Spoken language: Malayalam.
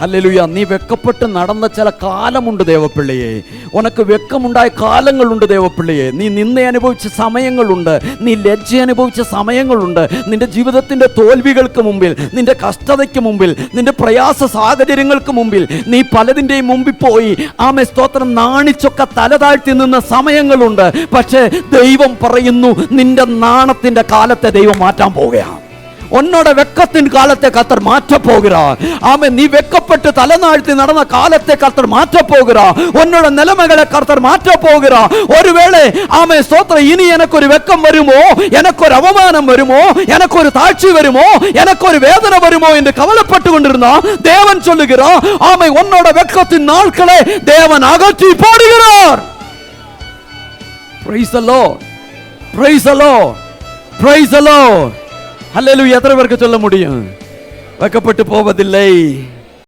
ഹല്ലേലൂയ. നീ വെക്കപ്പെട്ട് നടന്ന ചില കാലമുണ്ട് ദേവപ്പിള്ളിയെ. ഉനക്ക് വെക്കമുണ്ടായ കാലങ്ങളുണ്ട് ദേവപ്പിള്ളിയെ. നീ നിന്നെ അനുഭവിച്ച സമയങ്ങളുണ്ട്, നീ ലജ്ജ അനുഭവിച്ച സമയങ്ങളുണ്ട്. നിന്റെ ജീവിതത്തിൻ്റെ തോൽവികൾക്ക് മുമ്പിൽ, നിന്റെ കഷ്ടതയ്ക്ക് മുമ്പിൽ, നിന്റെ പ്രയാസ സാഹചര്യങ്ങൾക്ക് മുമ്പിൽ നീ പലതിൻ്റെയും മുമ്പിൽ പോയി ആമേ സ്തോത്രം നാണിച്ചൊക്കെ തല താഴ്ത്തി നിന്ന സമയങ്ങളുണ്ട്. പക്ഷേ ദൈവം പറയുന്നു, നിന്റെ നാണത്തിൻ്റെ കാലത്തെ ദൈവം മാറ്റാൻ പോവുകയാണ്. ഉന്നോட വെക്കത്തിൻ കാലത്തെ കർത്തർ മാറ്റപ്പോகிறார். ആമേ, നീ വെക്കപ്പെട്ട് തലനാഴ്ത്തി നടന്ന കാലത്തെ കർത്തർ മാറ്റപ്പോகிறார். ഉന്നോட നിലമകളെ കർത്തർ മാറ്റപ്പോகிறாർ. ഒരുവേള ആമേ സ്തോത്രം, ഇനി എനക്കൊരു വെക്കം വരുമോ, എനക്കൊരു അവമാനം വരുമോ, എനക്കൊരു താഴ്ച വരുമോ, എനക്കൊരു വേദന വരുമോ എന്ന് കവലപ്പെട്ടുകൊണ്ടിരുന്ന ദേവൻ சொல்லுகிறார், ஆமே உன்னோட வெக்கத்தின் நாட்களை தேவன் அகற்றி போடுகிறார். Praise the Lord, praise the Lord, praise the Lord. ஹல்லேலூயா. எத்தனை பேருக்கு சொல்ல முடியும்? வெக்கப்பட்டு போவதில்லை.